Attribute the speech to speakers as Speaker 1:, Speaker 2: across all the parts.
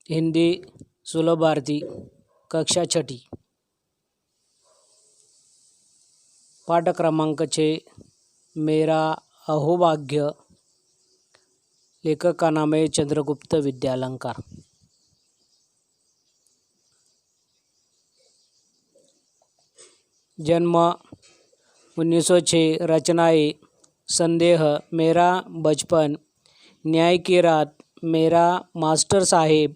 Speaker 1: हिंदी सुलभ भारती कक्षा छठी पाठ क्रमांक 6 मेरा अहोभाग्य। लेखक का नाम है चंद्रगुप्त विद्यालंकार। जन्म 1906। रचनाएं संदेह, मेरा बचपन, न्याय की रात, मेरा मास्टर साहेब,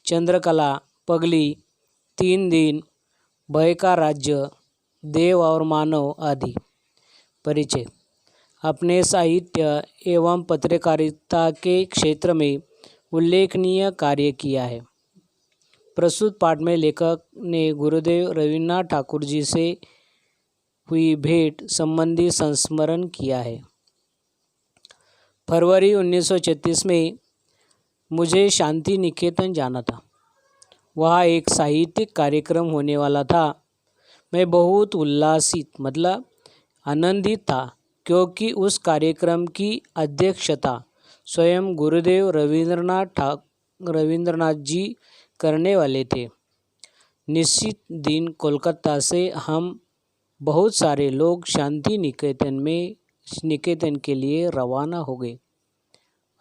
Speaker 1: चंद्रकला, पगली, 3 दिन, भय का राज्य, देव और मानव आदि। परिचय। अपने साहित्य एवं पत्रकारिता के क्षेत्र में उल्लेखनीय कार्य किया है। प्रस्तुत पाठ में लेखक ने गुरुदेव रवींद्रनाथ ठाकुर जी से हुई भेंट संबंधी संस्मरण किया है। फरवरी 1936 में मुझे शांति निकेतन जाना था। वहाँ एक साहित्यिक कार्यक्रम होने वाला था। मैं बहुत उल्लासित आनंदित था, क्योंकि उस कार्यक्रम की अध्यक्षता स्वयं गुरुदेव रवींद्रनाथ जी करने वाले थे। निश्चित दिन कोलकाता से हम बहुत सारे लोग शांति निकेतन के लिए रवाना हो गए।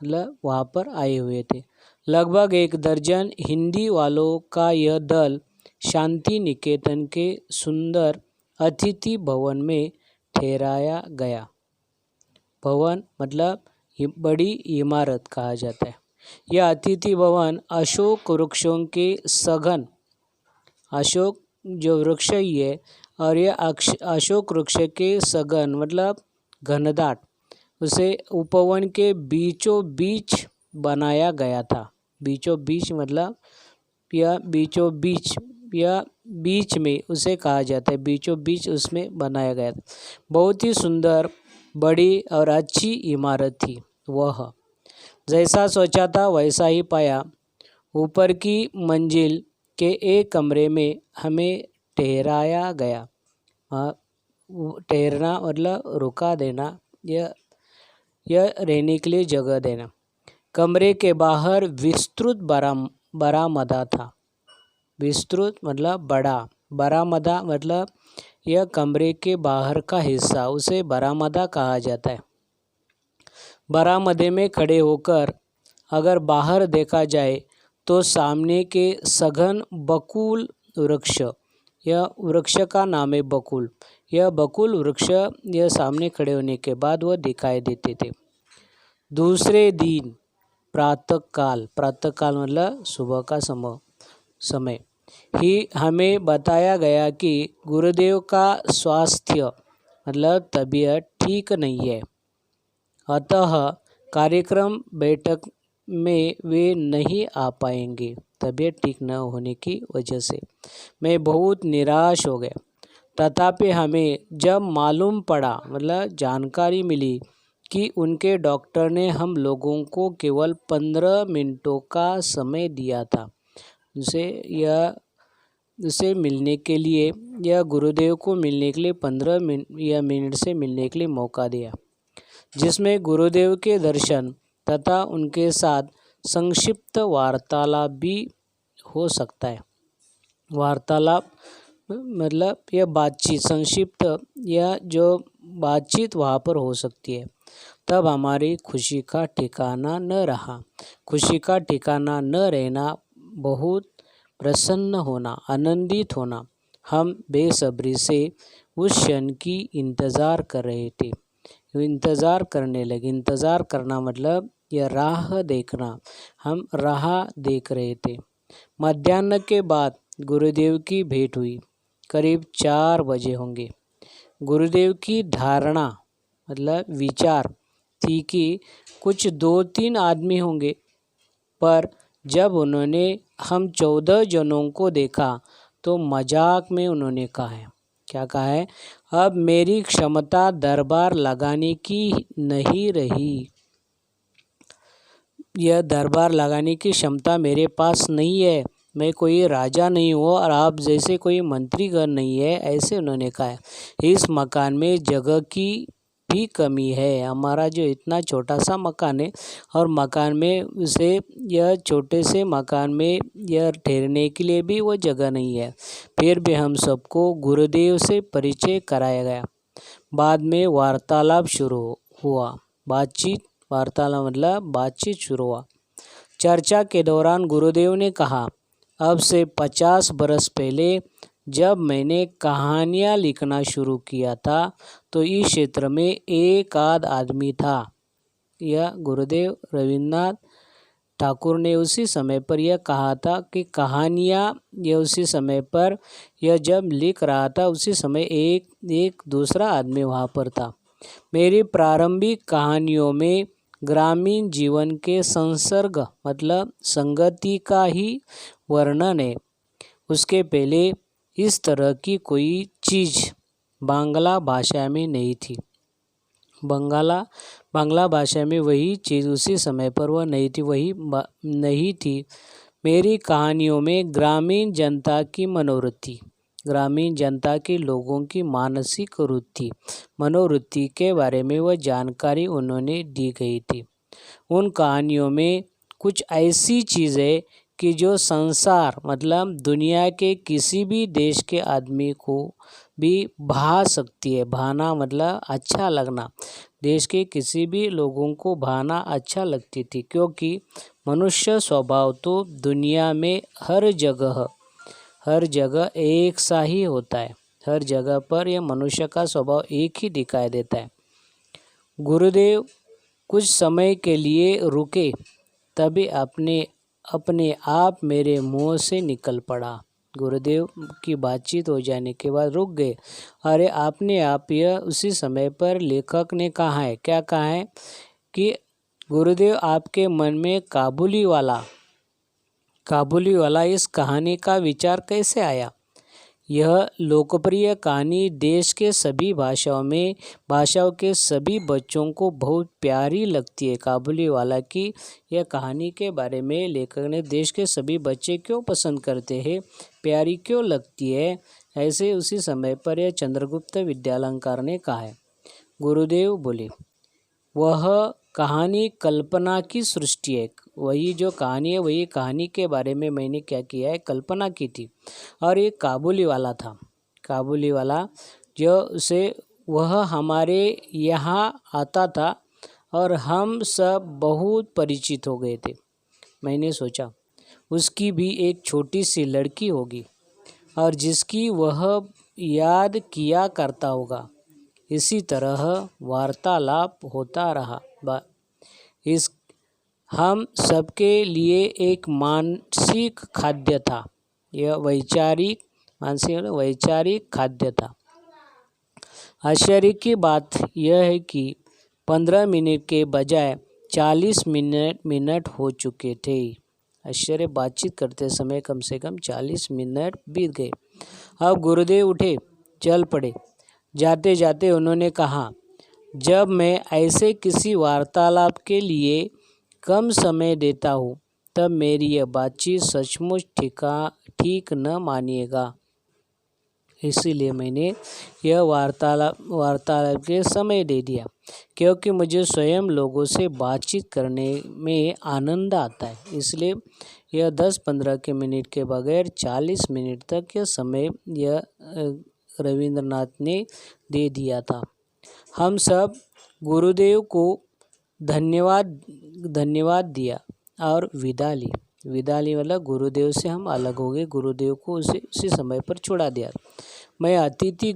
Speaker 1: वहाँ पर आए हुए थे। लगभग 1 दर्जन हिंदी वालों का यह दल शांति निकेतन के सुंदर अतिथि भवन में ठहराया गया। भवन बड़ी इमारत कहा जाता है। यह अतिथि भवन अशोक वृक्षों के सघन, अशोक जो वृक्ष ही है, और यह अशोक वृक्ष के सघन घनदाट, उसे उपवन के बीचों बीच बनाया गया था। बीचों बीच या बीचों बीच या बीच में उसे कहा जाता है। बीचों बीच उसमें बनाया गया था। बहुत ही सुंदर, बड़ी और अच्छी इमारत थी। वह जैसा सोचा था वैसा ही पाया। ऊपर की मंजिल के एक कमरे में हमें ठहराया गया। ठहरना रुका देना, यह रहने के लिए जगह देना। कमरे के बाहर विस्तृत बरामदा था। विस्तृत बड़ा, बरामदा यह कमरे के बाहर का हिस्सा, उसे बरामदा कहा जाता है। बरामदे में खड़े होकर अगर बाहर देखा जाए तो सामने के सघन बकुल वृक्ष, यह वृक्ष का नाम है बकुल, यह बकुल वृक्ष, यह सामने खड़े होने के बाद वह दिखाई देते थे। दूसरे दिन प्रातःकाल सुबह का समय ही हमें बताया गया कि गुरुदेव का स्वास्थ्य तबीयत ठीक नहीं है। अतः कार्यक्रम बैठक में वे नहीं आ पाएंगे। तबीयत ठीक न होने की वजह से मैं बहुत निराश हो गया। तथापि हमें जब मालूम पड़ा, जानकारी मिली कि उनके डॉक्टर ने हम लोगों को केवल 15 मिनटों का समय दिया था उसे मिलने के लिए, या गुरुदेव को मिलने के लिए 15 मिनट से मिलने के लिए मौका दिया, जिसमें गुरुदेव के दर्शन तथा उनके साथ संक्षिप्त वार्तालाप भी हो सकता है। वार्तालाप यह बातचीत, संक्षिप्त या जो बातचीत वहाँ पर हो सकती है। तब हमारी खुशी का ठिकाना न रहा। खुशी का ठिकाना न रहना, बहुत प्रसन्न होना, आनंदित होना। हम बेसब्री से उस क्षण की इंतज़ार कर रहे थे। इंतज़ार करने लगे। इंतज़ार करना यह राह देखना। हम राह देख रहे थे। मध्याह्न के बाद गुरुदेव की भेंट हुई। करीब 4 बजे होंगे। गुरुदेव की धारणा विचार थी कि कुछ 2-3 आदमी होंगे, पर जब उन्होंने हम 14 जनों को देखा तो मजाक में उन्होंने कहा है, क्या कहा है, अब मेरी क्षमता दरबार लगाने की नहीं रही। यह दरबार लगाने की क्षमता मेरे पास नहीं है। मैं कोई राजा नहीं हूँ और आप जैसे कोई मंत्रीगण नहीं है, ऐसे उन्होंने कहा है। इस मकान में जगह की भी कमी है। हमारा जो इतना छोटा सा मकान है और मकान में उसे यह छोटे से मकान में यह ठहरने के लिए भी वो जगह नहीं है। फिर भी हम सबको गुरुदेव से परिचय कराया गया। बाद में वार्तालाप शुरू हुआ। वार्तालाप मतलब बातचीत शुरू हुआ। चर्चा के दौरान गुरुदेव ने कहा, अब से 50 बरस पहले जब मैंने कहानियाँ लिखना शुरू किया था तो इस क्षेत्र में एक आध आदमी था। यह गुरुदेव रविन्द्रनाथ ठाकुर ने उसी समय पर यह कहा था कि कहानियाँ यह उसी समय पर यह जब लिख रहा था उसी समय एक दूसरा आदमी वहाँ पर था। मेरी प्रारंभिक कहानियों में ग्रामीण जीवन के संसर्ग मतलब संगति का ही वर्णन है। उसके पहले इस तरह की कोई चीज़ बांग्ला भाषा में नहीं थी। बांग्ला भाषा में वही चीज़ उसी समय पर वह नहीं थी। मेरी कहानियों में ग्रामीण जनता की मनोवृत्ति, ग्रामीण जनता के लोगों की मानसिक मनोवृत्ति के बारे में वह जानकारी उन्होंने दी गई थी। उन कहानियों में कुछ ऐसी चीज़ें कि जो संसार मतलब दुनिया के किसी भी देश के आदमी को भी भा सकती है। भाना मतलब अच्छा लगना। देश के किसी भी लोगों को भाना अच्छा लगती थी, क्योंकि मनुष्य स्वभाव तो दुनिया में हर जगह एक सा ही होता है। हर जगह पर यह मनुष्य का स्वभाव एक ही दिखाई देता है। गुरुदेव कुछ समय के लिए रुके, तभी अपने आप मेरे मुंह से निकल पड़ा। गुरुदेव की बातचीत हो जाने के बाद रुक गए। अरे आपने आप यह उसी समय पर लेखक ने कहा है, क्या कहा है कि गुरुदेव आपके मन में काबुली वाला इस कहानी का विचार कैसे आया। यह लोकप्रिय कहानी देश के सभी भाषाओं के सभी बच्चों को बहुत प्यारी लगती है। काबुली वाला की यह कहानी के बारे में लेखक ने देश के सभी बच्चे क्यों पसंद करते हैं, प्यारी क्यों लगती है, ऐसे उसी समय पर यह चंद्रगुप्त विद्यालंकार ने कहा है। गुरुदेव बोले, वह कहानी कल्पना की सृष्टि है। वही जो कहानी है वही कहानी के बारे में मैंने क्या किया है, कल्पना की थी। और ये काबुली वाला था। काबुली वाला जो से वह हमारे यहाँ आता था और हम सब बहुत परिचित हो गए थे। मैंने सोचा उसकी भी एक छोटी सी लड़की होगी और जिसकी वह याद किया करता होगा। इसी तरह वार्तालाप होता रहा। इस हम सबके लिए एक मानसिक खाद्य था। यह वैचारिक खाद्य था। आश्चर्य की बात यह है कि 15 मिनट के बजाय 40 मिनट हो चुके थे। आश्चर्य, बातचीत करते समय कम से कम 40 मिनट बीत गए। अब गुरुदेव उठे, चल पड़े। जाते जाते उन्होंने कहा, जब मैं ऐसे किसी वार्तालाप के लिए कम समय देता हूँ तब मेरी यह बातचीत सचमुच ठीक न मानिएगा। इसीलिए मैंने यह वार्तालाप के समय दे दिया, क्योंकि मुझे स्वयं लोगों से बातचीत करने में आनंद आता है। इसलिए यह 10-15 के मिनट के बगैर 40 मिनट तक यह समय यह रविन्द्रनाथ ने दे दिया था। हम सब गुरुदेव को धन्यवाद दिया और विदा ली मतलब गुरुदेव से हम अलग हो गए। गुरुदेव को उसी समय पर छोड़ा दिया। मैं अतिथि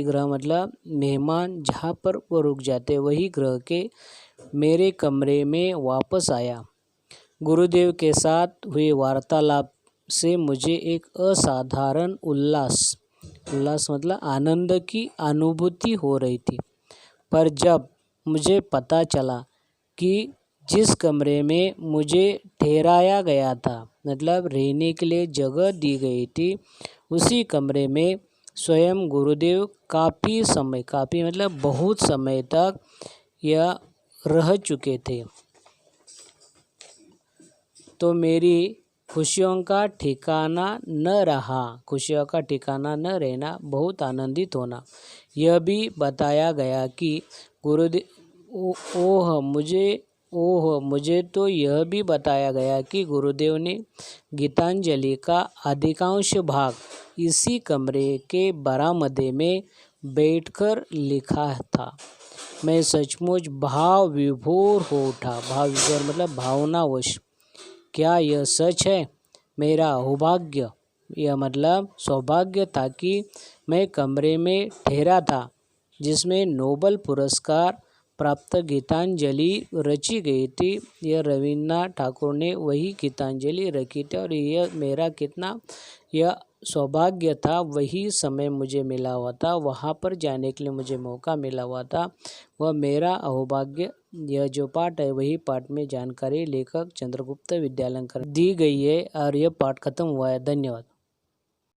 Speaker 1: गृह मतलब मेहमान जहाँ पर वो रुक जाते वही ग्रह के मेरे कमरे में वापस आया। गुरुदेव के साथ हुए वार्तालाप से मुझे एक असाधारण उल्लास मतलब आनंद की अनुभूति हो रही थी। पर जब मुझे पता चला कि जिस कमरे में मुझे ठहराया गया था मतलब रहने के लिए जगह दी गई थी, उसी कमरे में स्वयं गुरुदेव काफ़ी मतलब बहुत समय तक यह रह चुके थे। तो मेरी खुशियों का ठिकाना न रहा, खुशियों का ठिकाना न रहना, बहुत आनंदित होना। यह भी बताया गया कि गुरुदेव ओह मुझे तो यह भी बताया गया कि गुरुदेव ने गीतांजलि का अधिकांश भाग इसी कमरे के बरामदे में बैठकर लिखा था। मैं सचमुच भाव विभोर हो उठा। भाव विभोर मतलब भावनावश। क्या यह सच है? मेरा सौभाग्य, यह मतलब सौभाग्य था कि मैं कमरे में ठहरा था जिसमें नोबेल पुरस्कार प्राप्त गीतांजलि रची गई थी। यह रविन्द्रनाथ ठाकुर ने वही गीतांजलि रखी थी और यह मेरा कितना यह सौभाग्य था। वही समय मुझे मिला हुआ था, वहाँ पर जाने के लिए मुझे मौका मिला हुआ था, वह मेरा सौभाग्य। यह जो पाठ है वही पाठ में जानकारी लेखक चंद्रगुप्त विद्यालंकर दी गई है और यह पाठ खत्म हुआ है। धन्यवाद।